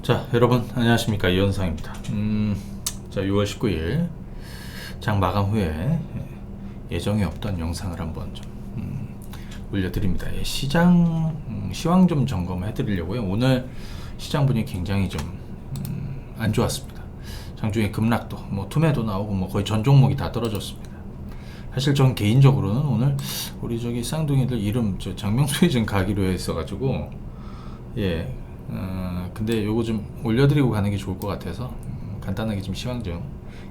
자, 여러분 안녕하십니까, 이현상입니다. 자, 6월 19일 장 마감 후에 예정에 없던 영상을 한번 좀 올려드립니다. 시장 시황 좀 점검해 드리려고요. 오늘 시장 분위기 굉장히 좀 안 좋았습니다. 장중에 급락도 투매도 나오고 거의 전 종목이 다 떨어졌습니다. 사실 전 개인적으로는 오늘 우리 저기 쌍둥이들 이름 장명수에 좀 가기로 했어가지고 근데 요거 좀 올려드리고 가는 게 좋을 것 같아서 간단하게 좀 시황 좀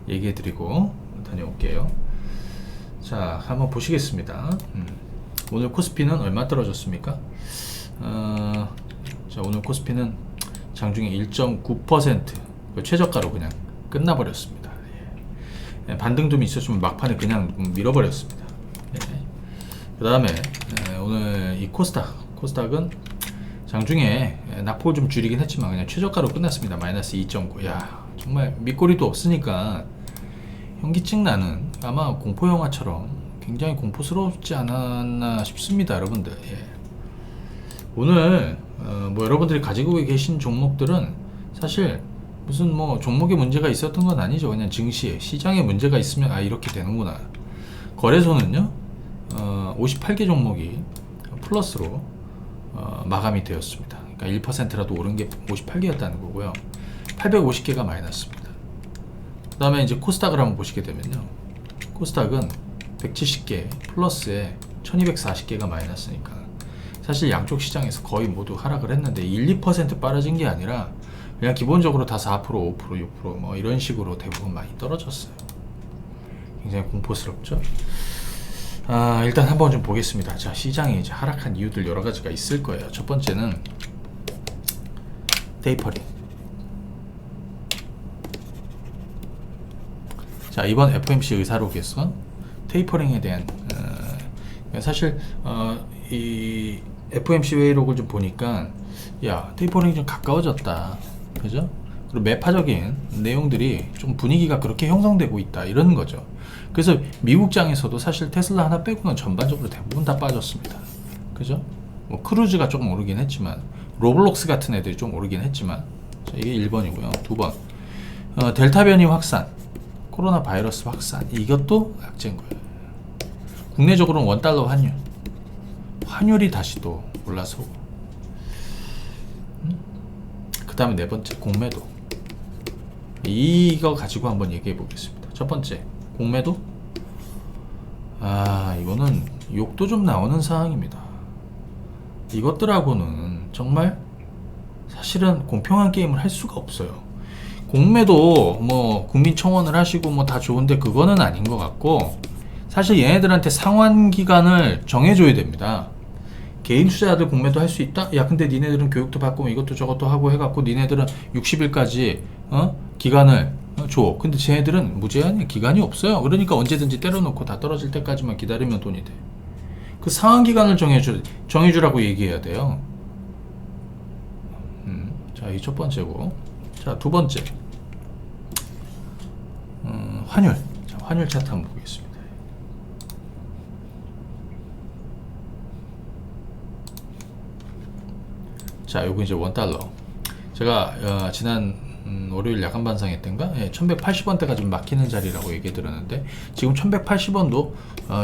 얘기해드리고 다녀올게요. 자, 한번 보시겠습니다. 오늘 코스피는 얼마 떨어졌습니까? 자, 오늘 코스피는 장중에 1.9% 최저가로 그냥 끝나버렸습니다. 반등 좀 있었으면 막판에 그냥 밀어버렸습니다. 그 다음에 오늘 이 코스닥은 장중에 낙폭을 좀 줄이긴 했지만 그냥 최저가로 끝났습니다. 마이너스 2.9. 야, 정말 밑꼬리도 없으니까 현기증 나는, 아마 공포 영화처럼 굉장히 공포스럽지 않았나 싶습니다, 여러분들. 오늘 여러분들이 가지고 계신 종목들은 사실 무슨 종목에 문제가 있었던 건 아니죠. 그냥 증시에, 시장에 문제가 있으면 이렇게 되는구나. 거래소는요 58개 종목이 플러스로 마감이 되었습니다. 그러니까 1%라도 오른 게 58개였다는 거고요. 850개가 마이너스입니다. 그 다음에 이제 코스닥을 한번 보시게 되면요, 코스닥은 170개 플러스에 1240개가 마이너스니까 사실 양쪽 시장에서 거의 모두 하락을 했는데 1, 2% 빨아진 게 아니라 그냥 기본적으로 다 4%, 5%, 6% 이런 식으로 대부분 많이 떨어졌어요. 굉장히 공포스럽죠. 일단 한번 좀 보겠습니다. 자, 시장이 이제 하락한 이유들 여러 가지가 있을 거예요. 첫 번째는 테이퍼링. 자, 이번 FOMC 의사로 개선 테이퍼링에 대한 사실 이 FOMC 회의록을 좀 보니까 테이퍼링이 좀 가까워졌다, 그죠? 그리고 매파적인 내용들이 좀 분위기가 그렇게 형성되고 있다, 이런 거죠. 그래서 미국장에서도 사실 테슬라 하나 빼고는 전반적으로 대부분 다 빠졌습니다. 그죠? 크루즈가 조금 오르긴 했지만, 로블록스 같은 애들이 좀 오르긴 했지만, 자, 이게 1번이고요. 2번, 델타 변이 확산, 코로나 바이러스 확산, 이것도 약재인 거예요. 국내적으로는 원달러 환율이 다시 또 올라서고, 그 다음에 네 번째, 공매도. 이거 가지고 한번 얘기해 보겠습니다. 첫 번째, 공매도. 이거는 욕도 좀 나오는 상황입니다. 이것들하고는 정말 사실은 공평한 게임을 할 수가 없어요. 공매도 국민청원을 하시고 다 좋은데 그거는 아닌 것 같고, 사실 얘네들한테 상환 기간을 정해줘야 됩니다. 개인 투자자들 공매도 할 수 있다? 근데 니네들은 교육도 받고 이것도 저것도 하고 해갖고 니네들은 60일까지 기간을 줘. 근데 쟤네들은 무제한 기간이 없어요. 그러니까 언제든지 때려놓고 다 떨어질 때까지만 기다리면 돈이 돼. 그 상한 기간을 정해주라고 얘기해야 돼요. 자, 이 첫 번째고. 자, 두 번째, 환율. 자, 환율 차트 한번 보겠습니다. 자, 요거 이제 원달러. 제가 지난 월요일 야간 반상회 때인가 1180원대가 좀 막히는 자리라고 얘기 들었는데, 지금 1180원도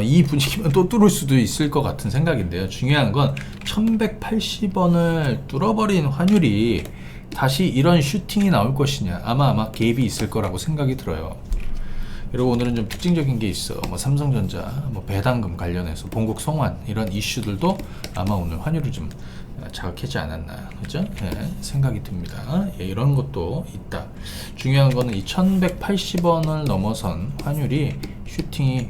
이 분위기면 또 뚫을 수도 있을 것 같은 생각인데요. 중요한 건 1180원을 뚫어버린 환율이 다시 이런 슈팅이 나올 것이냐, 아마 갭이 있을 거라고 생각이 들어요. 그리고 오늘은 좀 특징적인 게 있어. 삼성전자, 배당금 관련해서 본국 송환, 이런 이슈들도 아마 오늘 환율을 좀 자극하지 않았나, 그죠? 생각이 듭니다. 이런 것도 있다. 중요한 거는 이 1180원을 넘어선 환율이 슈팅이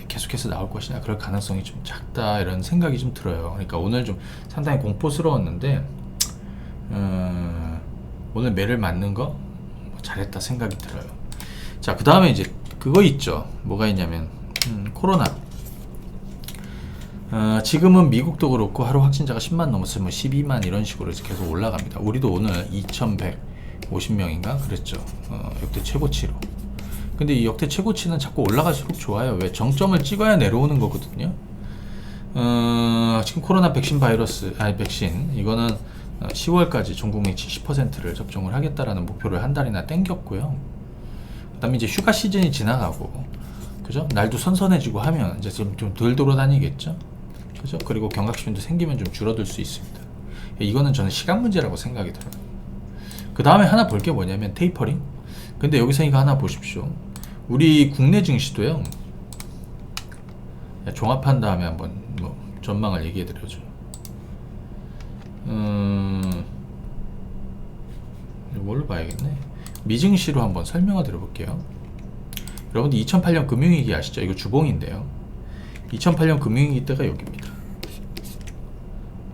계속해서 나올 것이냐, 그럴 가능성이 좀 작다, 이런 생각이 좀 들어요. 그러니까 오늘 좀 상당히 공포스러웠는데, 오늘 매를 맞는 거 잘했다 생각이 들어요. 자, 그 다음에 이제 그거 있죠. 뭐가 있냐면 코로나. 지금은 미국도 그렇고 하루 확진자가 10만 넘었으면 12만 이런 식으로 계속 올라갑니다. 우리도 오늘 2150명인가 그랬죠. 역대 최고치로. 근데 이 역대 최고치는 자꾸 올라갈수록 좋아요. 왜? 정점을 찍어야 내려오는 거거든요. 지금 코로나 백신 이거는 10월까지 전 국민 70%를 접종을 하겠다라는 목표를 한 달이나 땡겼고요. 그다음에 이제 휴가 시즌이 지나가고, 그죠? 날도 선선해지고 하면 이제 좀 덜 돌아다니겠죠. 그죠? 그리고 경각심도 생기면 좀 줄어들 수 있습니다. 이거는 저는 시간 문제라고 생각이 들어요. 그 다음에 하나 볼 게 뭐냐면 테이퍼링. 근데 여기서 이거 하나 보십시오. 우리 국내 증시도요. 종합한 다음에 한번 뭐 전망을 얘기해 드려죠. 뭘로 봐야겠네. 미증시로 한번 설명을 드려볼게요. 여러분들 2008년 금융위기 아시죠? 이거 주봉인데요. 2008년 금융위기 때가 여기입니다.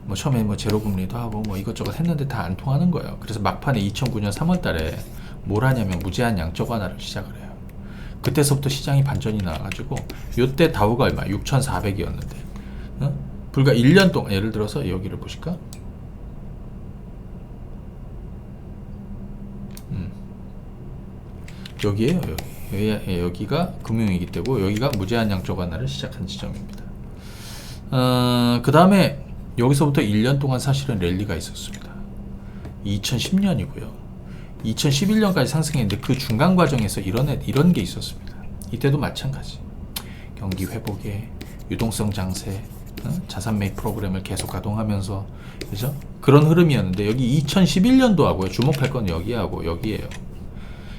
뭐 처음에 뭐 제로금리도 하고 뭐 이것저것 했는데 다 안 통하는 거예요. 그래서 막판에 2009년 3월달에 뭘 하냐면 무제한 양적 완화를 시작을 해요. 그때서부터 시장이 반전이 나와가지고 요때 다우가 얼마? 6,400이었는데 불과 1년 동안, 예를 들어서 여기를 보실까? 여기에요. 여기가 금융위기 때고 여기가 무제한 양적 완화를 시작한 지점입니다. 그 다음에 여기서부터 1년 동안 사실은 랠리가 있었습니다. 2010년이고요. 2011년까지 상승했는데 그 중간 과정에서 이런 게 있었습니다. 이때도 마찬가지. 경기 회복에 유동성 장세, 자산 매입 프로그램을 계속 가동하면서, 그죠? 그런 흐름이었는데 여기 2011년도 하고요. 주목할 건 여기하고 여기에요.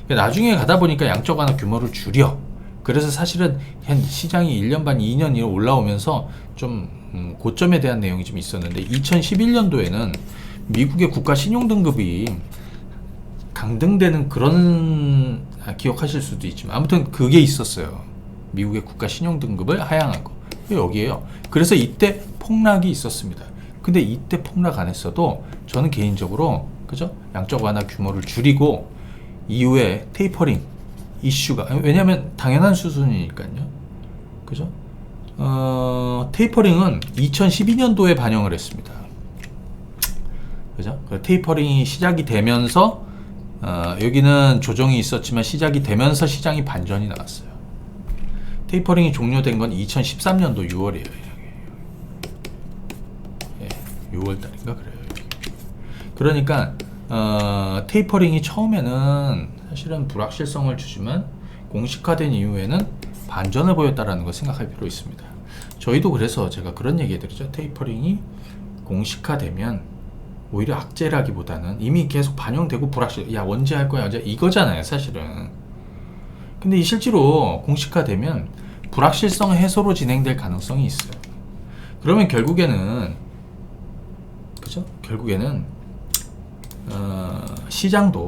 나중에 가다 보니까 양적 완화 규모를 줄여. 그래서 사실은 한 시장이 1년 반, 2년이 올라오면서 좀 고점에 대한 내용이 좀 있었는데 2011년도에는 미국의 국가 신용 등급이 강등되는 그런, 기억하실 수도 있지만 아무튼 그게 있었어요. 미국의 국가 신용 등급을 하향한 거. 여기에요. 그래서 이때 폭락이 있었습니다. 근데 이때 폭락 안 했어도 저는 개인적으로, 그죠? 양적 완화 규모를 줄이고 이후에 테이퍼링 이슈가, 왜냐면 당연한 수순이니까요. 그죠? 테이퍼링은 2012년도에 반영을 했습니다. 그죠? 테이퍼링이 시작이 되면서 여기는 조정이 있었지만 시작이 되면서 시장이 반전이 나왔어요. 테이퍼링이 종료된 건 2013년도 6월이에요. 예, 6월달인가 그래요. 그러니까 테이퍼링이 처음에는 사실은 불확실성을 주지만 공식화된 이후에는 반전을 보였다라는 걸 생각할 필요 있습니다. 저희도 그래서 제가 그런 얘기 해드리죠. 테이퍼링이 공식화되면 오히려 악재라기보다는 이미 계속 반영되고 야 언제 할 거야 이거잖아요 사실은. 근데 이 실제로 공식화되면 불확실성 해소로 진행될 가능성이 있어요. 그러면 결국에는, 그죠? 결국에는 시장도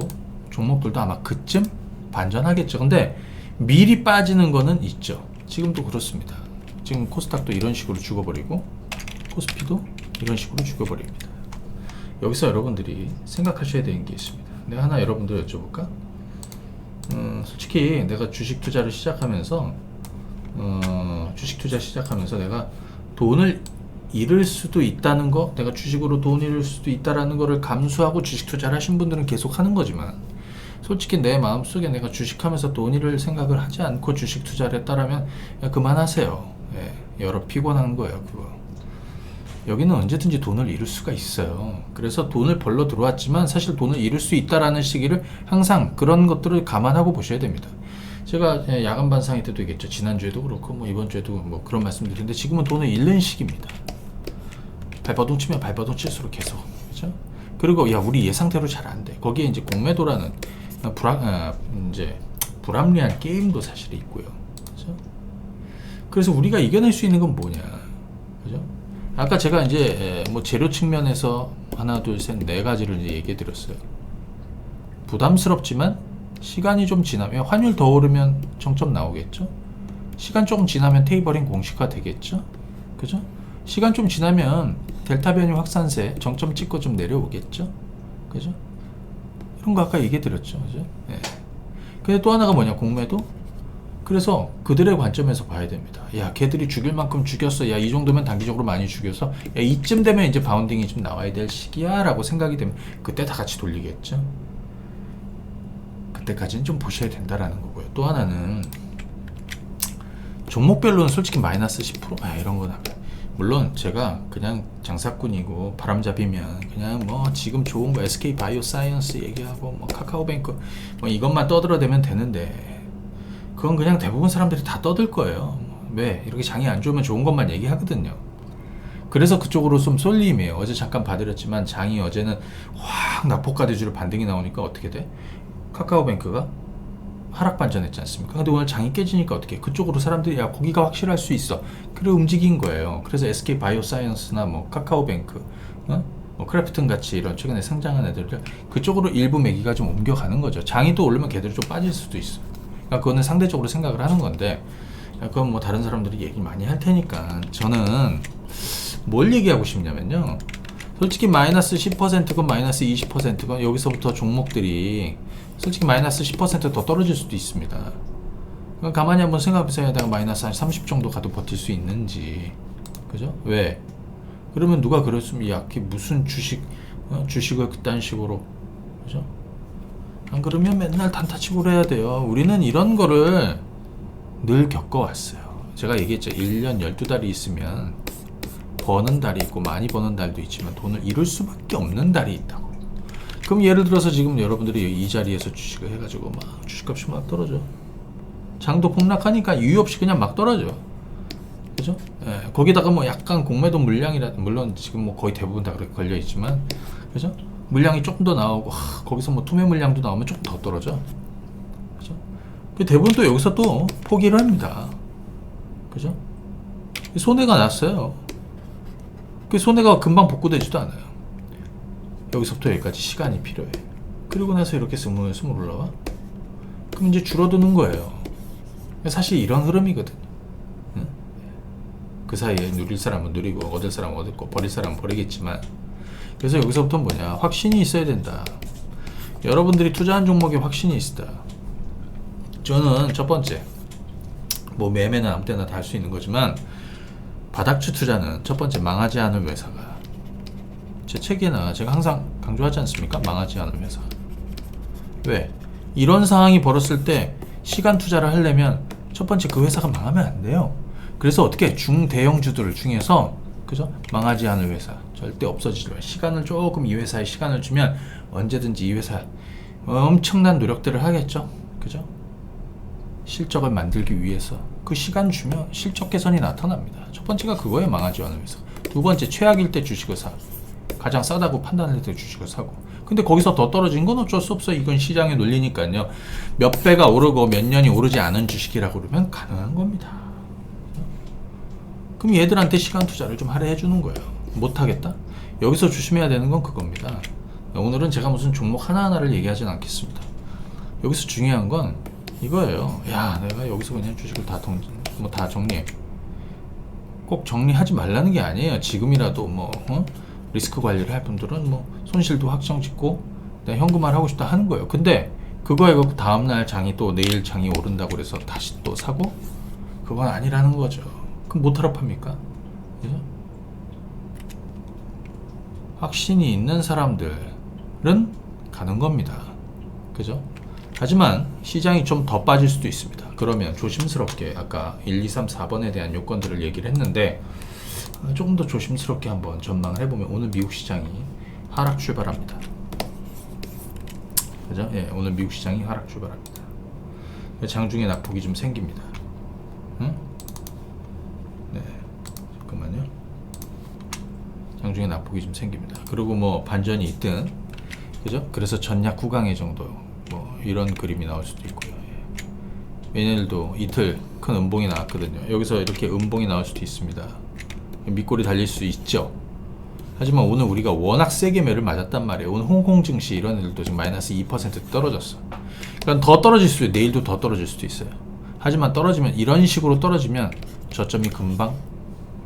종목들도 아마 그쯤 반전하겠죠. 근데 미리 빠지는 거는 있죠. 지금도 그렇습니다. 지금 코스닥도 이런 식으로 죽어버리고 코스피도 이런 식으로 죽어버립니다. 여기서 여러분들이 생각하셔야 되는 게 있습니다. 내가 하나 여러분들 여쭤볼까? 솔직히 내가 주식 투자를 시작하면서 내가 돈을 잃을 수도 있다는 거, 내가 주식으로 돈 잃을 수도 있다라는 거를 감수하고 주식 투자를 하신 분들은 계속 하는 거지만, 솔직히 내 마음속에 내가 주식하면서 돈 잃을 생각을 하지 않고 주식 투자를 했다라면 그만하세요. 여러 피곤한 거예요 그거. 여기는 언제든지 돈을 잃을 수가 있어요. 그래서 돈을 벌러 들어왔지만 사실 돈을 잃을 수 있다라는 시기를 항상 그런 것들을 감안하고 보셔야 됩니다. 제가 야간 반상회 때도 얘기했죠. 지난주에도 그렇고 뭐 이번 주에도 뭐 그런 말씀드리는데 지금은 돈을 잃는 시기입니다. 발버둥 치면 발버둥 칠수록 계속, 그죠? 그리고 야 우리 예상대로 잘 안 돼. 거기에 이제 공매도라는 이제 불합리한 게임도 사실 있고요. 그죠? 그래서 우리가 이겨낼 수 있는 건 뭐냐, 그죠? 아까 제가 이제 뭐 재료 측면에서 하나, 둘, 셋, 네 가지를 이제 얘기해 드렸어요. 부담스럽지만 시간이 좀 지나면 환율 더 오르면 정점 나오겠죠. 시간 조금 지나면 테이퍼링 공식화 되겠죠. 그죠? 시간 좀 지나면 델타 변이 확산세 정점 찍고 좀 내려오겠죠. 그죠? 이런 거 아까 얘기해 드렸죠. 그죠? 네. 근데 또 하나가 뭐냐, 공매도. 그래서 그들의 관점에서 봐야 됩니다. 야, 걔들이 죽일 만큼 죽였어. 야, 이 정도면 단기적으로 많이 죽여서 야, 이쯤 되면 이제 바운딩이 좀 나와야 될 시기야 라고 생각이 되면 그때 다 같이 돌리겠죠. 그때까지는 좀 보셔야 된다라는 거고요. 또 하나는 종목별로는 솔직히 마이너스 10% 이런 거나 물론 제가 그냥 장사꾼이고 바람잡이면 그냥 뭐 지금 좋은 거 SK 바이오사이언스 얘기하고 뭐 카카오뱅크 뭐 이것만 떠들어대면 되는데 그건 그냥 대부분 사람들이 다 떠들 거예요. 왜? 이렇게 장이 안 좋으면 좋은 것만 얘기하거든요. 그래서 그쪽으로 좀 쏠림이에요. 어제 잠깐 봐드렸지만 장이 어제는 확 낙폭과대주로 반등이 나오니까 어떻게 돼? 카카오뱅크가 하락 반전했지 않습니까? 근데 오늘 장이 깨지니까 어떻게? 그쪽으로 사람들이 야 거기가 확실할 수 있어. 그래 움직인 거예요. 그래서 SK 바이오사이언스나 뭐 카카오뱅크, 뭐 크래프튼 같이 이런 최근에 상장한 애들을 그쪽으로 일부 매기가 좀 옮겨가는 거죠. 장이 또 오르면 걔들이 좀 빠질 수도 있어. 그러니까 그거는 상대적으로 생각을 하는 건데 그건 뭐 다른 사람들이 얘기 많이 할 테니까 저는 뭘 얘기하고 싶냐면요. 솔직히 마이너스 10%건 마이너스 20%건 여기서부터 종목들이 솔직히 마이너스 10%더 떨어질 수도 있습니다. 가만히 한번 생각해보세요. 내가 마이너스 한 30 정도 가도 버틸 수 있는지. 그죠? 왜? 그러면 누가 그랬으면 야, 그게 무슨 주식을 그딴 식으로. 그죠? 안 그러면 맨날 단타치고를 해야 돼요. 우리는 이런 거를 늘 겪어왔어요. 제가 얘기했죠. 1년 12달이 있으면 버는 달이 있고 많이 버는 달도 있지만 돈을 잃을 수밖에 없는 달이 있다고. 그럼 예를 들어서 지금 여러분들이 이 자리에서 주식을 해가지고 막 주식값이 막 떨어져. 장도 폭락하니까 이유 없이 그냥 막 떨어져. 그죠? 예, 거기다가 뭐 약간 공매도 물량이라 물론 지금 뭐 거의 대부분 다 그렇게 걸려 있지만, 그죠? 물량이 조금 더 나오고 거기서 뭐 투매 물량도 나오면 조금 더 떨어져. 그죠? 대부분 또 여기서 또 포기를 합니다. 그죠? 손해가 났어요. 그 손해가 금방 복구되지도 않아요. 여기서부터 여기까지 시간이 필요해. 그리고 나서 이렇게 스물스물 올라와? 그럼 이제 줄어드는 거예요. 사실 이런 흐름이거든요. 응? 그 사이에 누릴 사람은 누리고 얻을 사람은 얻고 버릴 사람은 버리겠지만 그래서 여기서부터 뭐냐? 확신이 있어야 된다. 여러분들이 투자한 종목에 확신이 있다. 저는 첫 번째 뭐 매매는 아무 때나 다 할 수 있는 거지만 바닥주 투자는 첫 번째 망하지 않을 회사가 제 책에나 제가 항상 강조하지 않습니까? 망하지 않을 회사. 왜? 이런 상황이 벌어졌을 때 시간 투자를 하려면 첫 번째 그 회사가 망하면 안 돼요. 그래서 어떻게 중대형주들 중에서 그죠? 망하지 않을 회사 절대 없어지지 마. 시간을 조금 이 회사에 시간을 주면 언제든지 이 회사 엄청난 노력들을 하겠죠. 그죠? 실적을 만들기 위해서 그 시간 주면 실적 개선이 나타납니다. 첫 번째가 그거에 망하지 않을 회사. 두 번째 최악일 때 주식을 사. 가장 싸다고 판단할 때 주식을 사고. 근데 거기서 더 떨어진 건 어쩔 수 없어. 이건 시장의 논리니까요. 몇 배가 오르고 몇 년이 오르지 않은 주식이라고 그러면 가능한 겁니다. 그럼 얘들한테 시간 투자를 좀 할애해 주는 거예요. 못하겠다? 여기서 조심해야 되는 건 그겁니다. 오늘은 제가 무슨 종목 하나하나를 얘기하진 않겠습니다. 여기서 중요한 건 이거예요. 야, 내가 여기서 그냥 주식을 다 정리해. 꼭 정리하지 말라는 게 아니에요. 지금이라도 뭐 리스크 관리를 할 분들은 뭐 손실도 확정 짓고 내가 현금화를 하고 싶다 하는 거예요. 근데 그거에 다음날 장이 또 내일 장이 오른다고 그래서 다시 또 사고? 그건 아니라는 거죠. 그럼 못하러 팝니까? 그죠? 확신이 있는 사람들은 가는 겁니다. 그죠? 하지만 시장이 좀 더 빠질 수도 있습니다. 그러면 조심스럽게 아까 1, 2, 3, 4번에 대한 요건들을 얘기를 했는데 조금 더 조심스럽게 한번 전망을 해보면 오늘 미국 시장이 하락 출발합니다. 그죠? 예, 오늘 미국 시장이 하락 출발합니다. 장중에 낙폭이 좀 생깁니다. 응? 네, 잠깐만요. 장중에 낙폭이 좀 생깁니다. 그리고 뭐 반전이 있든, 그죠? 그래서 전약 9강의 정도 뭐 이런 그림이 나올 수도 있고요. 예. 내일도 이틀 큰 음봉이 나왔거든요. 여기서 이렇게 음봉이 나올 수도 있습니다. 밑골이 달릴 수 있죠. 하지만 오늘 우리가 워낙 세게 매를 맞았단 말이에요. 오늘 홍콩 증시 이런 애들도 지금 마이너스 2% 떨어졌어. 그러니까 더 떨어질 수도 있어요. 내일도 더 떨어질 수도 있어요. 하지만 떨어지면 이런 식으로 떨어지면 저점이 금방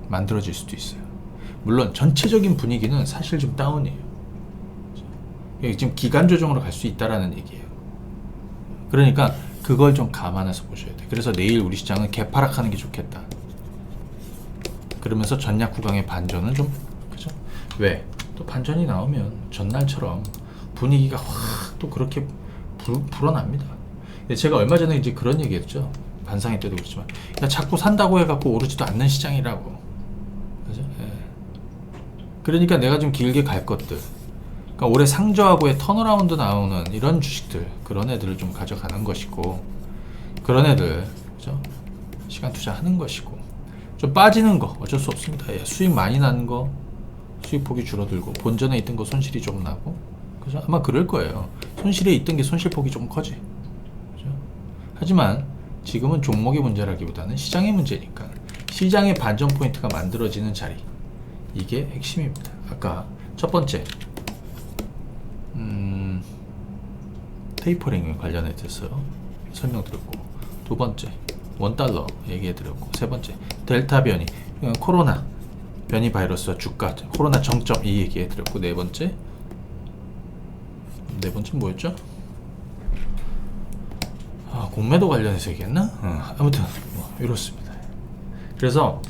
만들어질 수도 있어요. 물론 전체적인 분위기는 사실 좀 다운이에요. 지금 기간 조정으로 갈 수 있다라는 얘기예요. 그러니까 그걸 좀 감안해서 보셔야 돼요. 그래서 내일 우리 시장은 개파락하는 게 좋겠다. 그러면서 전약 구강의 반전은 좀 그죠? 왜? 또 반전이 나오면 전날처럼 분위기가 확 또 그렇게 불어납니다. 제가 얼마 전에 이제 그런 얘기했죠. 반상회 때도 그렇지만 야, 자꾸 산다고 해갖고 오르지도 않는 시장이라고. 그죠? 그러니까 내가 좀 길게 갈 것들, 그러니까 올해 상저하고의 턴어라운드 나오는 이런 주식들, 그런 애들을 좀 가져가는 것이고, 그런 애들 그죠? 시간 투자하는 것이고, 좀 빠지는 거 어쩔 수 없습니다. 예, 수익 많이 나는 거 수익 폭이 줄어들고, 본전에 있던 거 손실이 조금 나고, 그죠? 아마 그럴 거예요. 손실에 있던 게 손실 폭이 조금 커지. 그죠? 하지만 지금은 종목의 문제라기보다는 시장의 문제니까, 시장의 반전 포인트가 만들어지는 자리, 이게 핵심입니다. 아까 첫 번째 테이퍼링 관련해서 설명드렸고, 두 번째 $1 얘기해드렸고, 세 번째 델타 변이, 코로나 변이 바이러스와 주가, 코로나 정점 이 얘기해드렸고, 네 번째 뭐였죠? 공매도 관련해서 얘기했나? 아무튼 뭐 이렇습니다. 그래서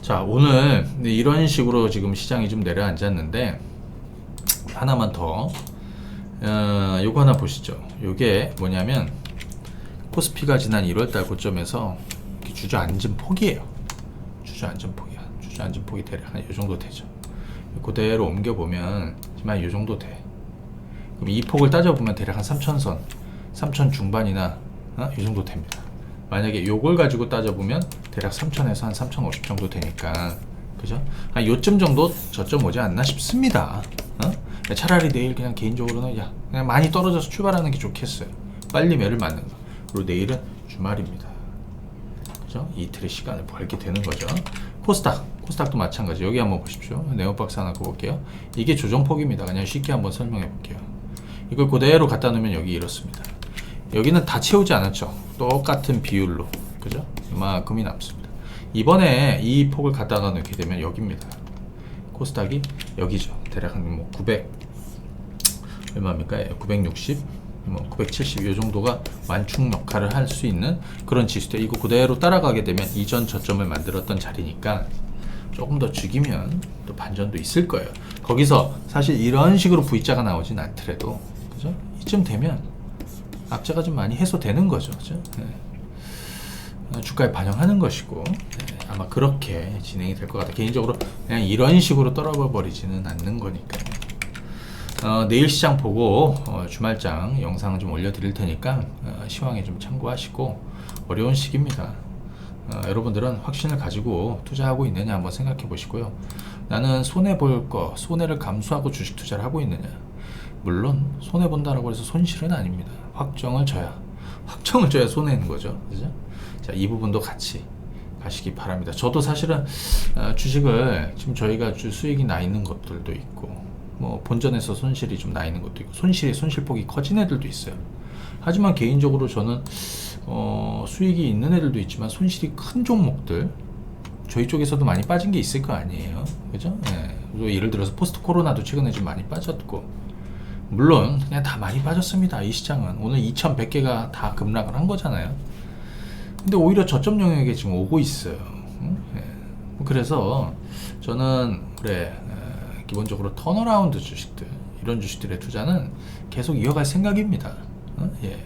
자, 오늘 이런 식으로 지금 시장이 좀 내려앉았는데, 하나만 더 요거 하나 보시죠. 요게 뭐냐면 코스피가 지난 1월달 고점에서 주저앉은 폭이에요. 주저앉은 폭이 대략 한 요 정도 되죠. 그대로 옮겨보면 지금 요 정도 돼. 그럼 이 폭을 따져보면 대략 한 3,000선, 3,000 중반이나 이 정도 됩니다. 만약에 요걸 가지고 따져보면 대략 3,000에서 한 3,050 정도 되니까, 그죠? 한 요점 정도 저점 오지 않나 싶습니다. 차라리 내일 그냥 개인적으로는 그냥 많이 떨어져서 출발하는 게 좋겠어요. 빨리 매를 맞는 거. 그리고 내일은 주말입니다. 그죠? 이틀의 시간을 벌게 되는 거죠. 코스닥도 마찬가지. 여기 한번 보십시오. 네오박스 하나 그어볼게요. 이게 조정폭입니다. 그냥 쉽게 한번 설명해 볼게요. 이걸 그대로 갖다 놓으면 여기 이렇습니다. 여기는 다 채우지 않았죠. 똑같은 비율로, 그죠? 이만큼이 남습니다. 이번에 이 폭을 갖다 놓게 되면 여기입니다. 코스닥이 여기죠. 대략 한 900 얼마입니까? 960, 970 이 정도가 완충 역할을 할 수 있는 그런 지수대. 이거 그대로 따라가게 되면 이전 저점을 만들었던 자리니까 조금 더 죽이면 또 반전도 있을 거예요. 거기서 사실 이런 식으로 V자가 나오진 않더라도, 그죠? 이쯤 되면 악재가 좀 많이 해소되는 거죠. 그죠? 네. 주가에 반영하는 것이고, 네. 아마 그렇게 진행이 될 것 같아요. 개인적으로 그냥 이런 식으로 떨어져 버리지는 않는 거니까요. 내일 시장 보고 주말장 영상을 좀 올려드릴 테니까 시황에 좀 참고하시고, 어려운 시기입니다. 여러분들은 확신을 가지고 투자하고 있느냐 한번 생각해 보시고요. 나는 손해볼 거, 손해를 감수하고 주식 투자를 하고 있느냐. 물론 손해본다라고 해서 손실은 아닙니다. 확정을 져야 손해는 거죠. 그죠? 자, 이 부분도 같이 가시기 바랍니다. 저도 사실은 주식을 지금 저희가 수익이 나 있는 것들도 있고, 뭐 본전에서 손실이 좀 나 있는 것도 있고, 손실폭이 커진 애들도 있어요. 하지만 개인적으로 저는 수익이 있는 애들도 있지만 손실이 큰 종목들, 저희 쪽에서도 많이 빠진 게 있을 거 아니에요. 그죠? 네. 예를 들어서 포스트 코로나도 최근에 좀 많이 빠졌고, 물론 그냥 다 많이 빠졌습니다. 이 시장은 오늘 2,100개가 다 급락을 한 거잖아요. 근데 오히려 저점 영역에 지금 오고 있어요. 네. 그래서 저는 기본적으로 턴어라운드 주식들, 이런 주식들의 투자는 계속 이어갈 생각입니다. 예.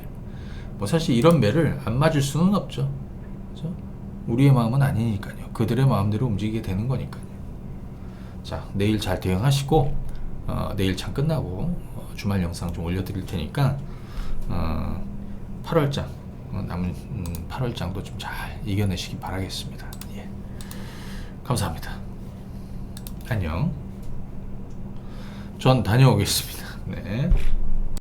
뭐 사실 이런 매를 안 맞을 수는 없죠. 그렇죠? 우리의 마음은 아니니까요. 그들의 마음대로 움직이게 되는 거니까요. 자, 내일 잘 대응하시고, 내일 장 끝나고 주말 영상 좀 올려드릴 테니까 8월장 남은 8월장도 좀 잘 이겨내시기 바라겠습니다. 예. 감사합니다. 안녕. 전 다녀오겠습니다. 네.